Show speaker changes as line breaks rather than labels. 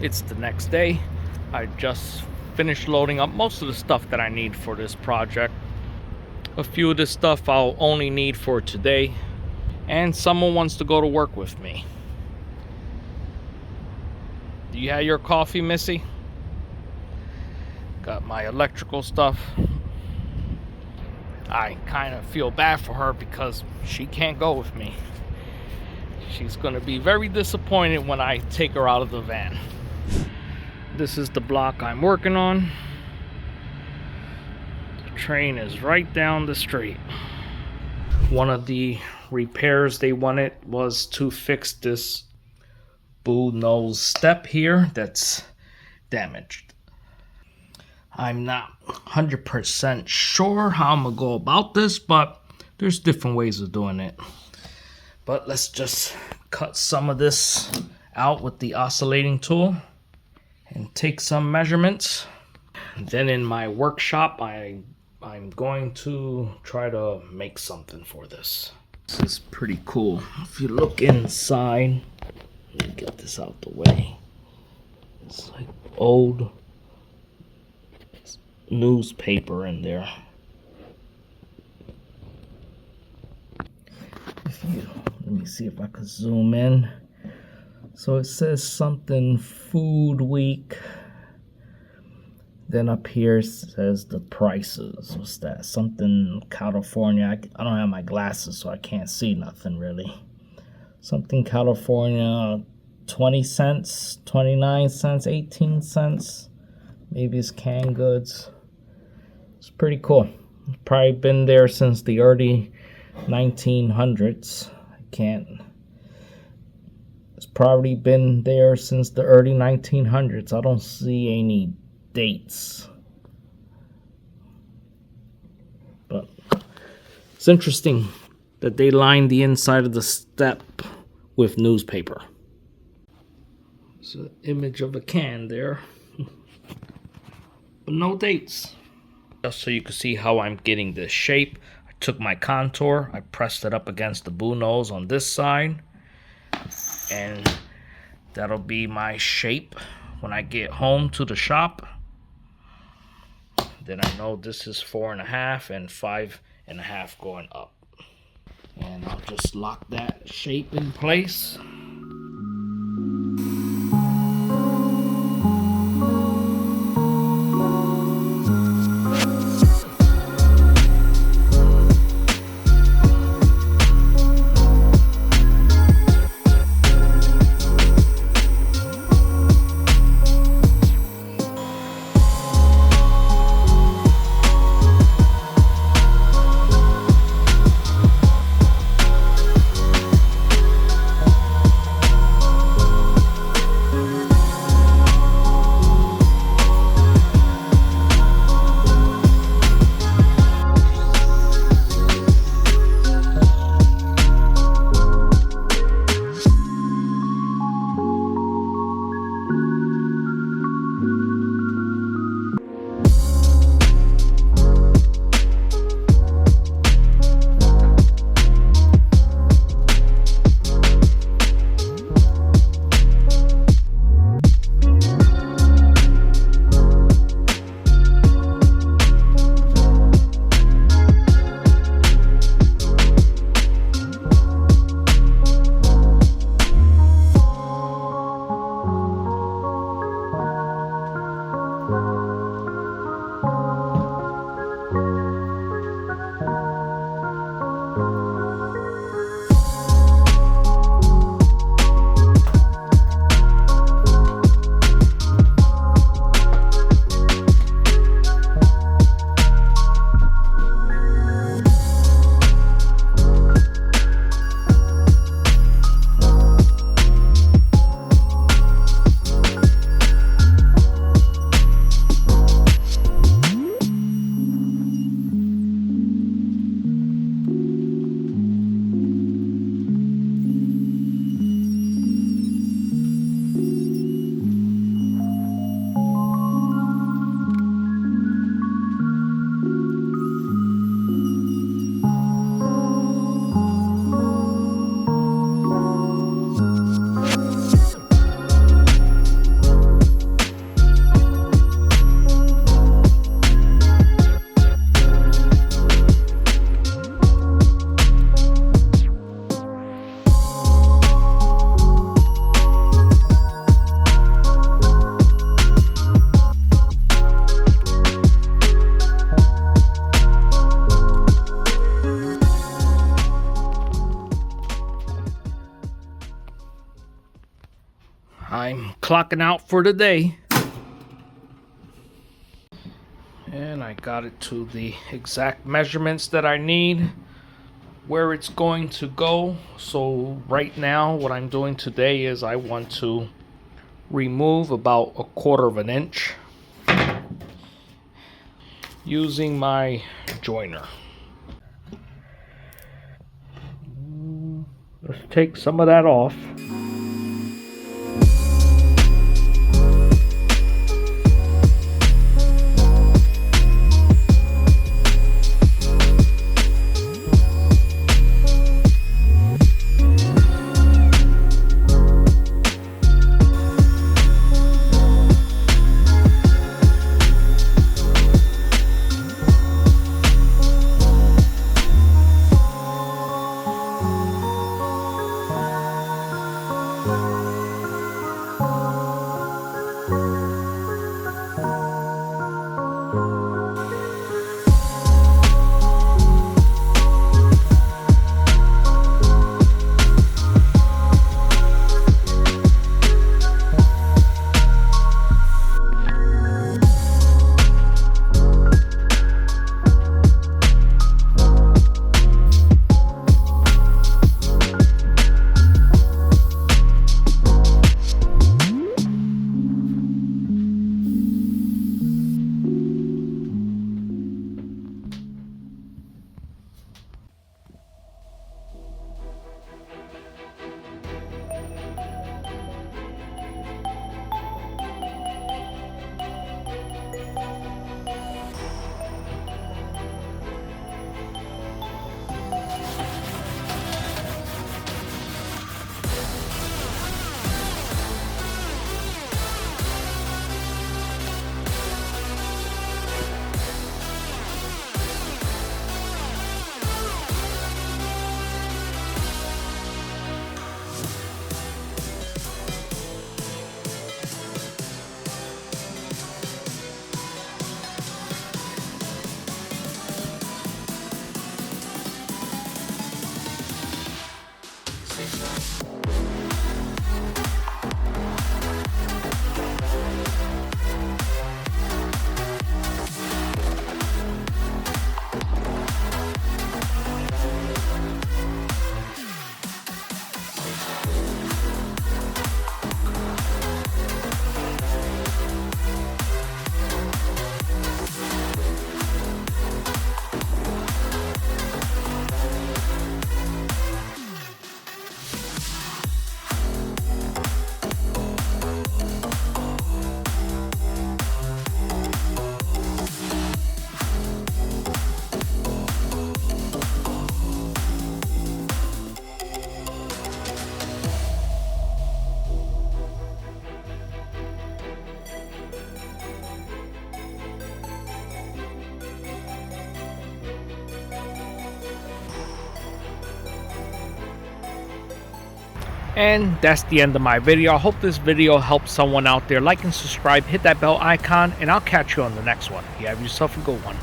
It's the next day. I just finished loading up most of the stuff that I need for this project. A few of this stuff I'll only need for today, and someone wants to go to work with me. Do you have your coffee, Missy? Got my electrical stuff. I kind of feel bad for her because she can't go with me. She's gonna be very disappointed when I take her out of the van. This is the block I'm working on. The train is right down the street. One of the repairs they wanted was to fix this Bullnose step here that's damaged. I'm not 100% sure how I'm gonna go about this, but there's different ways of doing it. But let's just cut some of this out with the oscillating tool and take some measurements. Then in my workshop, I'm going to try to make something for this. This is pretty cool. If you look inside, let me get this out the way. It's like old newspaper in there. Let me see if I can zoom in. So it says something Food Week. Then up here it says the prices. What's that? Something California. I don't have my glasses, so I can't see nothing really. Something California, 20 cents, 29 cents, 18 cents. Maybe it's canned goods. It's pretty cool. It's probably been there since the early 1900s. It's probably been there since the early 1900s. I don't see any dates. But it's interesting that they lined the inside of the step with newspaper. It's an image of a can there. But no dates. Just so you can see how I'm getting this shape, I took my contour, I pressed it up against the Bullnose on this side, and that'll be my shape when I get home to the shop. Then I know this is 4.5 and 5.5 going up. And I'll just lock that shape in place. clocking out for the day. And I got it to the exact measurements that I need, where it's going to go. So right now what I'm doing today is I want to remove about 1/4 inch using my joiner. Let's take some of that off. And that's the end of my video. I hope this video helped someone out there. Like and subscribe, hit that bell icon, and I'll catch you on the next one. You have yourself a good one.